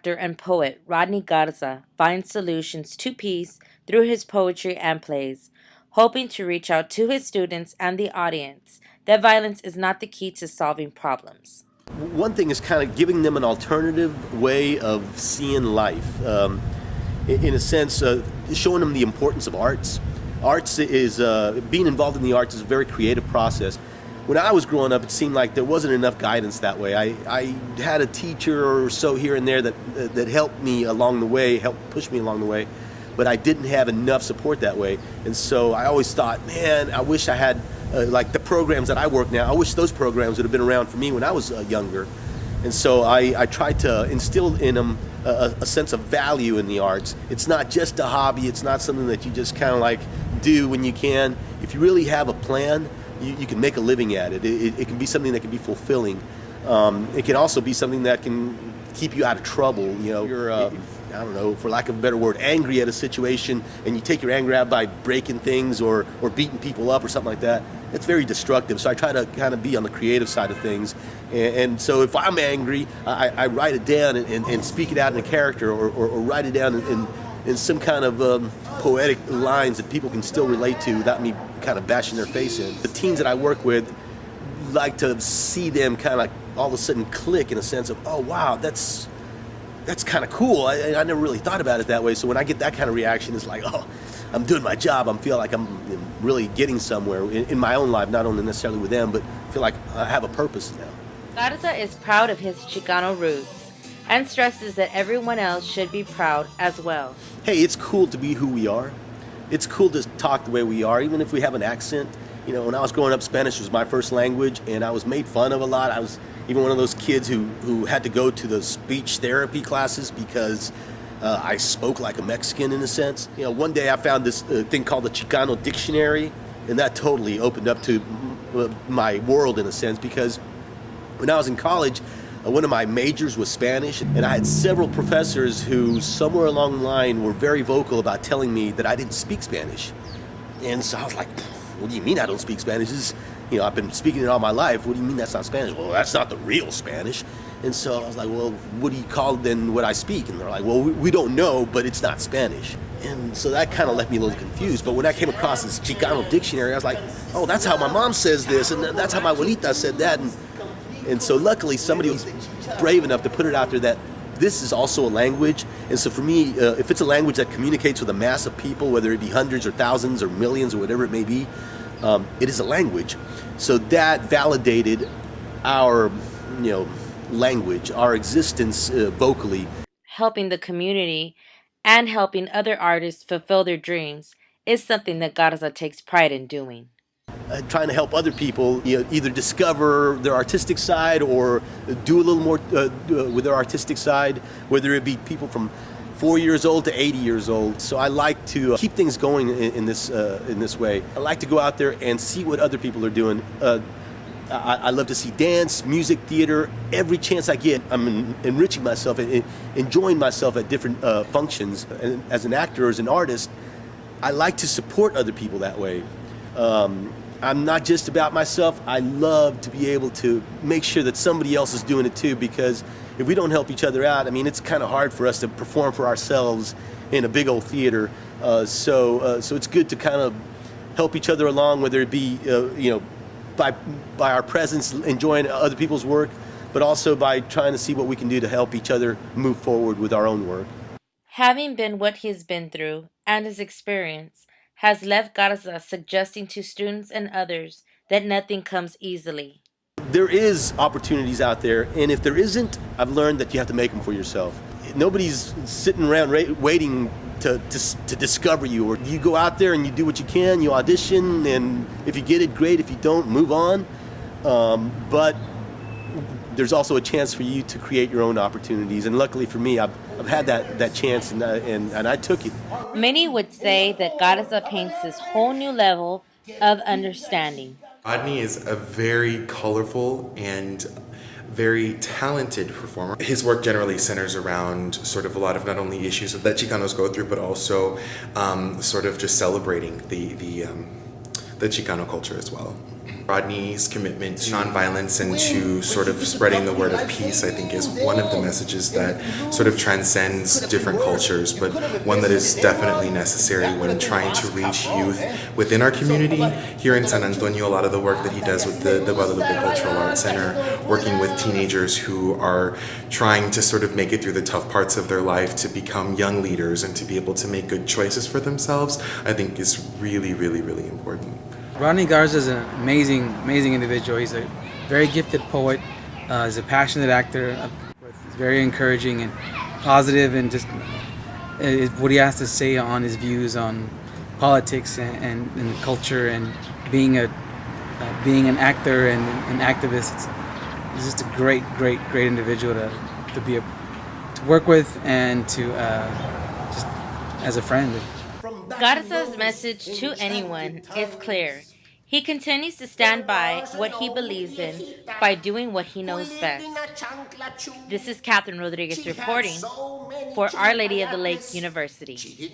actor and poet Rodney Garza finds solutions to peace through his poetry and plays, hoping to reach out to his students and the audience that violence is not the key to solving problems. One thing is kind of giving them an alternative way of seeing life. In a sense, showing them the importance of arts. Arts is, being involved in the arts is a very creative process. When I was growing up, it seemed like there wasn't enough guidance that way. I had a teacher or so here and there that helped me along the way, helped push me along the way, but I didn't have enough support that way. And so I always thought, man, I wish I had, like the programs that I work now, I wish those programs would have been around for me when I was younger. And so I tried to instill in them a sense of value in the arts. It's not just a hobby, it's not something that you just kind of like do when you can. If you really have a plan, you can make a living at it. It can be something that can be fulfilling. It can also be something that can keep you out of trouble. You know, you're, I don't know, for lack of a better word, angry at a situation, and you take your anger out by breaking things or beating people up or something like that. It's very destructive. So I try to kind of be on the creative side of things. And so if I'm angry, I write it down and speak it out in a character or write it down in some kind of poetic lines that people can still relate to without me kind of bashing their face in. The teens that I work with like to see them kind of like all of a sudden click in a sense of, oh wow, that's kind of cool. I never really thought about it that way. So when I get that kind of reaction, it's like, oh, I'm doing my job. I feel like I'm really getting somewhere in my own life, not only necessarily with them, but feel like I have a purpose now. Garza is proud of his Chicano roots and stresses that everyone else should be proud as well. Hey, it's cool to be who we are. It's cool to talk the way we are, even if we have an accent. You know, when I was growing up, Spanish was my first language, and I was made fun of a lot. I was even one of those kids who had to go to the speech therapy classes because I spoke like a Mexican in a sense. You know, one day I found this thing called the Chicano dictionary, and that totally opened up to my world in a sense, because when I was in college, one of my majors was Spanish, and I had several professors who somewhere along the line were very vocal about telling me that I didn't speak Spanish. And so I was like, what do you mean I don't speak Spanish? This is, you know, I've been speaking it all my life. What do you mean that's not Spanish? Well, that's not the real Spanish. And so I was like, well, what do you call then what I speak? And they're like, well, we don't know, but it's not Spanish. And so that kind of left me a little confused. But when I came across this Chicano dictionary, I was like, oh, that's how my mom says this, and that's how my abuelita said that. And so luckily somebody was brave enough to put it out there that this is also a language. And so for me, if it's a language that communicates with a mass of people, whether it be hundreds or thousands or millions or whatever it may be, it is a language. So that validated our, you know, language, our existence vocally. Helping the community and helping other artists fulfill their dreams is something that Garza takes pride in doing. Trying to help other people, you know, either discover their artistic side or do a little more with their artistic side, whether it be people from 4 years old to 80 years old. So I like to keep things going in this way. I like to go out there and see what other people are doing. I love to see dance, music, theater. Every chance I get, I'm enriching myself and enjoying myself at different functions. And as an actor, as an artist, I like to support other people that way. I'm not just about myself. I love to be able to make sure that somebody else is doing it too, because if we don't help each other out, I mean, it's kind of hard for us to perform for ourselves in a big old theater. So it's good to kind of help each other along, whether it be, you know, by our presence, enjoying other people's work, but also by trying to see what we can do to help each other move forward with our own work. Having been what he's been through and his experience has left Garza suggesting to students and others that nothing comes easily. There is opportunities out there, and if there isn't, I've learned that you have to make them for yourself. Nobody's sitting around waiting to discover you. Or you go out there and you do what you can, you audition, and if you get it, great. If you don't, move on. But there's also a chance for you to create your own opportunities, and luckily for me, I've had that chance, and I took it. Many would say that Garza paints this whole new level of understanding. Rodney is a very colorful and very talented performer. His work generally centers around sort of a lot of not only issues that Chicanos go through, but also sort of just celebrating the Chicano culture as well. Rodney's commitment to nonviolence and to sort of spreading the word of peace, I think, is one of the messages that sort of transcends different cultures, but one that is definitely necessary when trying to reach youth within our community. Here in San Antonio, a lot of the work that he does with the Guadalupe Cultural Arts Center, working with teenagers who are trying to sort of make it through the tough parts of their life to become young leaders and to be able to make good choices for themselves, I think is really, really, really important. Rodney Garza is an amazing individual. He's a very gifted poet. He's a passionate actor. He's very encouraging and positive, and just what he has to say on his views on politics and culture and being an actor and an activist. He's just a great individual to work with and to just as a friend. Garza's message to anyone is clear. He continues to stand by what he believes in by doing what he knows best. This is Catherine Rodriguez reporting for Our Lady of the Lake University.